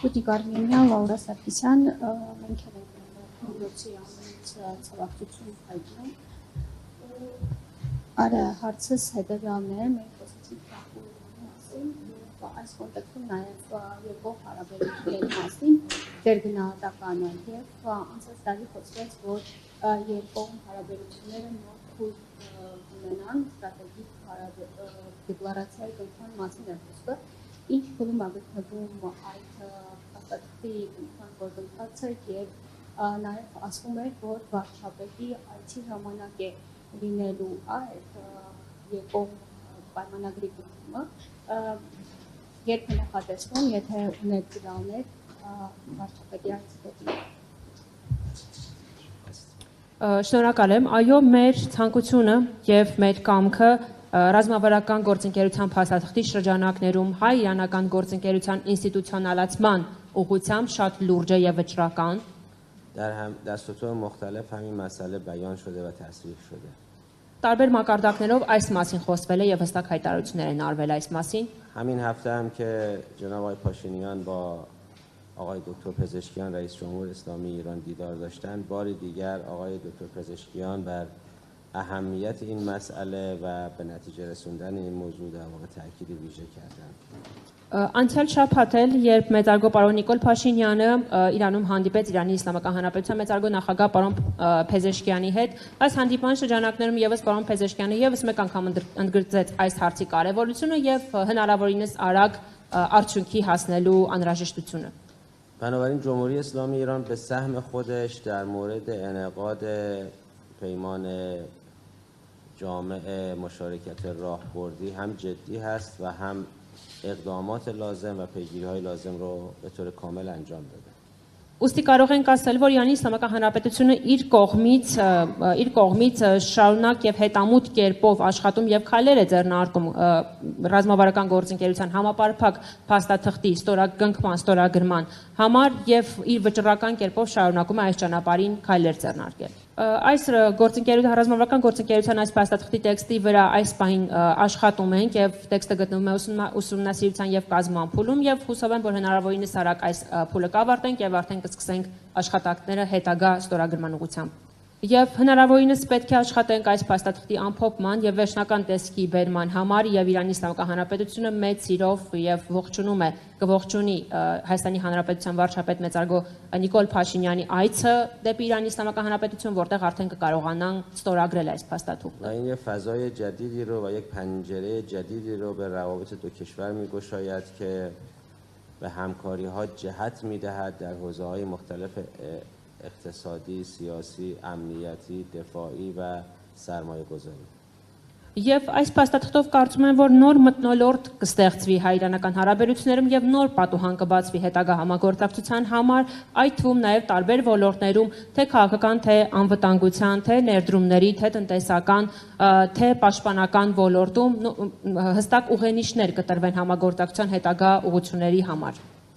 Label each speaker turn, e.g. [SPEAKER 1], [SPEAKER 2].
[SPEAKER 1] Պուտիկ Արմենյան, Լաուրա Սարգսյան, մենք ենք Լոցի ամենից ցավակցություն հայտնում։ Արա հարցս հետևյալն է, մենք խոսեցինք քաղաքական մասին, այս կոնտեքստում նաև երկու հարաբերությունների մասին, դեր գնահատականը եւ անցած տարի խոսվեց, որ երկու հարաբերությունները նոր փուլ ունենան ստրատեգիկ դեկլարացիայի կնքման մասին է խոսքը, ինչ փուլում է գտնվում այդ փաստաթղթի կնքման գործընթացը եւ նաև ասվում է, որ վարչապետի այցի ժամանակ է լինելու այդ երկու պայմանագրի կնքումը, երբ է նախատեսվում, եթե ունեք դրաներ վարչապետի այցի դեպի։
[SPEAKER 2] Շնորհակալ եմ, այո, մեր ցանկությունը եւ մեր կամքը ռազմավարական գործընկերության փաստաթղթի շրջանակներում հայ-իրանական գործընկերության ինստիտուցիոնալացման ուղղությամբ շատ լուրջ է եւ վճռական։
[SPEAKER 3] در سطوح مختلف همین مسئله بیان شده و تصریح شده.
[SPEAKER 2] Տարբեր մակարդակներով այս մասին խոսվել է եւ հստակ հայտարարություններ են արվել այս մասին։
[SPEAKER 3] همین هفته هم که جناب آقای پاشینیان با آقای دکتر پزشکیان رئیس جمهور اسلامی ایران دیدار داشتند، بار دیگر آقای دکتر پزشکیان بر اهمیت این مسئله و به نتیجه رسوندن این موضوع در واقع تاکید ویژه کردند.
[SPEAKER 2] Անցյալ շաբաթ էլ, երբ մեծարգո պարոն Նիկոլ Փաշինյանը Իրանում հանդիպեց Իրանի Իսլամական Հանրապետության մեծարգո նախագահ պարոն Փեզեշկյանի հետ, այս հանդիպման շրջանակներում եւս պարոն Փեզեշկյանը եւս մեկ անգամ ընդգծեց այս հարցի կարեւորությունը եւ հնարավորինս արագ արդյունքի հասնելու անհրաժեշտությունը։
[SPEAKER 3] بنابراین جمهوری اسلامی ایران به سهم خودش در مورد انعقاد پیمان جامع مشارکت راهبردی هم جدی هست و هم اقدامات لازم و پیگیری‌های لازم رو به طور کامل انجام داده.
[SPEAKER 2] Ուստի կարող ենք ասել, որ Իրանի Իսլամական Հանրապետությունը իր կողմից շարունակ եւ հետամուտ կերպով աշխատում եւ քայլեր է ձեռնարկում ռազմավարական գործընկերության համապարփակ փաստաթղթի ստորագրման համար եւ իր վճռական կերպով շարունակում է այս ճանապարհին քայլեր ձեռնարկել։ Այս ռազմավարական գործընկերության այս փաստաթղթի տեքստի վրա այս պահին աշխատում ենք եւ տեքստը գտնվում է ուսումնասիրության եւ կազմման փուլում եւ հուսով եմ, որ հնարավորինս արագ այս փուլը կավարտենք եւ արդեն կսկսենք աշխատանքները հետագա ստորագրման ուղղությամբ։ Եվ հնարավորինս պետք է աշխատենք այս փաստաթղթի ամփոփման եւ վերջնական տեսքի բերման համար եւ Իրանի Իսլամական Հանրապետությունը մեծ սիրով եւ ողջունում է կողջունի Հայաստանի Հանրապետության վարչապետ մեծարգո Նիկոլ Փաշինյանի այցը դեպի Իրանի Իսլամական Հանրապետություն, որտեղ արդեն կկարողանան ստորագրել այս փաստաթուղթը։
[SPEAKER 3] این یه فضای جدیدی رو و یک پنجره جدیدی رو به روابط دو کشور می‌گشاید که به همکاری‌ها جهت می‌دهد در حوزه‌های مختلف اقتصادی، سیاسی، امنیتی، دفاعی و سرمایه‌گذاری.
[SPEAKER 2] Եվ այս փաստաթղթով կարծում եմ, որ նոր մթնոլորտ կստեղծվի հայ-իրանական հարաբերություններում եւ նոր պատուհան կբացվի հետագա համագործակցության համար, այդ թվում նաեւ տարբեր ոլորտներում, թե քաղաքական, թե անվտանգության, թե ներդրումների, թե տնտեսական, թե պաշտպանական ոլորտում հստակ ուղենիշներ կտրվեն համագործակցության հետագա ուղղությունների համար։